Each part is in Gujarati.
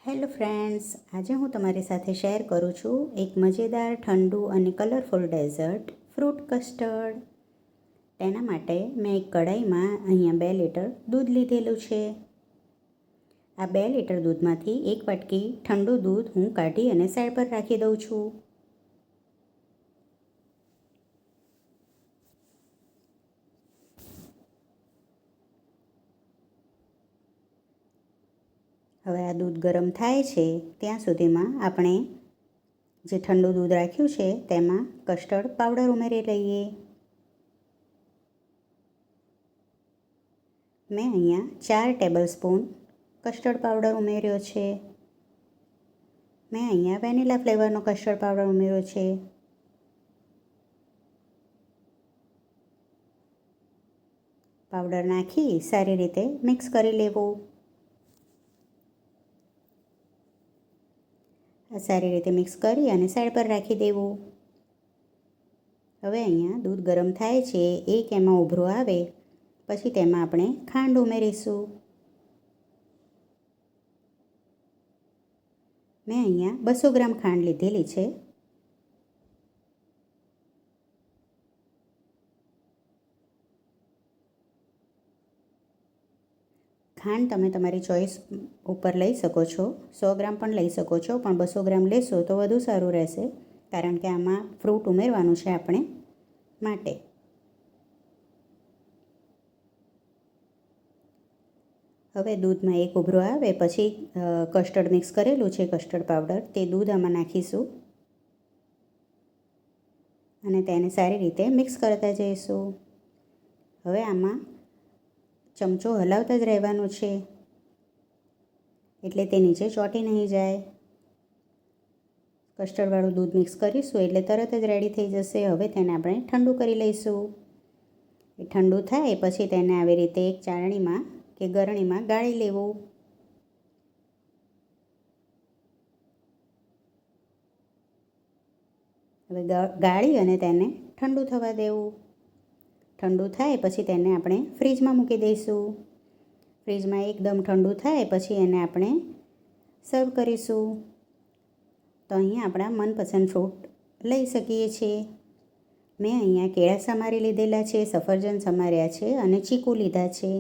હેલો ફ્રેન્ડ્સ, આજે હું તમારી સાથે શેર કરું છું એક મજેદાર ઠંડુ અને કલરફુલ ડેઝર્ટ ફ્રૂટ કસ્ટર્ડ. તેના માટે મેં એક કઢાઈમાં અહીંયા 2 લીટર દૂધ લીધેલું છે. આ 2 લીટર દૂધમાંથી 1 વાટકી ઠંડુ દૂધ હું કાઢી અને સાઈડ પર રાખી દઉં છું. હવે આ દૂધ ગરમ થાય છે ત્યાં સુધીમાં આપણે જે ઠંડુ દૂધ રાખ્યું છે તેમાં કસ્ટર્ડ પાવડર ઉમેરી લઈએ. મેં અહીંયા 4 ટેબલ સ્પૂન કસ્ટર્ડ પાવડર ઉમેર્યો છે. મેં અહીંયા વેનીલા ફ્લેવરનો કસ્ટર્ડ પાવડર ઉમેર્યો છે. પાવડર નાખી સારી રીતે મિક્સ કરી લેવું. સારી રીતે મિક્સ કરી અને સાઈડ પર રાખી દેવું. હવે અહીંયા દૂધ ગરમ થાય છે, એક એમાં ઉભરો આવે પછી તેમાં આપણે ખાંડ ઉમેરીશું. મેં અહીંયા 200 ગ્રામ ખાંડ લીધેલી છે. ખાંડ તમે તમારી ચોઈસ ઉપર લઈ શકો છો. 100 ગ્રામ પણ લઈ શકો છો, પણ 200 ગ્રામ લેશો તો વધુ સારું રહેશે, કારણ કે આમાં ફ્રૂટ ઉમેરવાનું છે આપણે માટે. હવે દૂધમાં એક ઉભરો આવે પછી કસ્ટર્ડ મિક્સ કરેલું છે, કસ્ટર્ડ પાવડર, તે દૂધ આમાં નાખીશું અને તેને સારી રીતે મિક્સ કરતા જઈશું. હવે આમાં ચમચો હલાવતા જ રહેવાનું છે, એટલે તે નીચે ચોંટી નહીં જાય. કસ્ટર્ડવાળું દૂધ મિક્સ કરીશું એટલે તરત જ રેડી થઈ જશે. હવે તેને આપણે ઠંડુ કરી લઈશું. એ ઠંડુ થાય પછી તેને આવી રીતે એક ચાળણીમાં કે ગરણીમાં ગાળી લેવું. હવે ગાળી અને તેને ઠંડુ થવા દેવું. ઠંડુ થાય પછી તેને આપણે ફ્રીજમાં મૂકી દઈશું. ફ્રીજમાં એકદમ ઠંડુ થાય પછી એને આપણે સર્વ કરીશું. તો અહીંયા આપણા મનપસંદ ફ્રૂટ લઈ શકીએ છીએ. મેં અહીંયા કેળા સમારી લીધેલા છે, સફરજન સમાર્યા છે અને ચીકુ લીધા છે,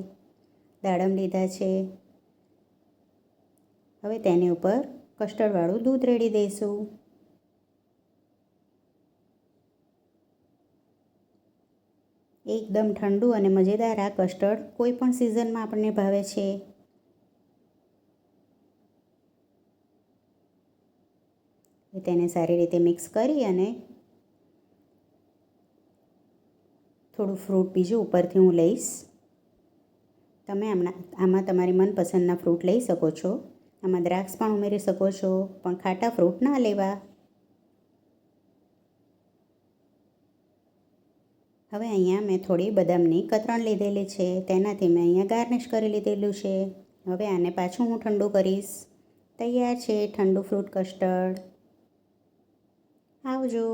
દાડમ લીધા છે. હવે તેની ઉપર કસ્ટર્ડવાળું દૂધ રેડી દઈશું. એકદમ ઠંડુ અને મજેદાર આ કસ્ટર્ડ કોઈ પણ સિઝનમાં આપણને ભાવે છે. તેને સારી રીતે મિક્સ કરી અને થોડું ફ્રૂટ બીજું ઉપરથી હું લઈશ. તમે આમાં તમારી મનપસંદના ફ્રૂટ લઈ શકો છો. આમાં દ્રાક્ષ પણ ઉમેરી શકો છો, પણ ખાટા ફ્રૂટ ના લેવા. હવે અહીંયા મેં થોડી બદામની કતરણ લીધેલી છે, તેનાથી મેં અહીંયા ગાર્નિશ કરી લીધેલું છે. હવે આને પાછું હું ઠંડુ કરીશ. તૈયાર છે ઠંડુ ફ્રૂટ કસ્ટર્ડ. આવજો.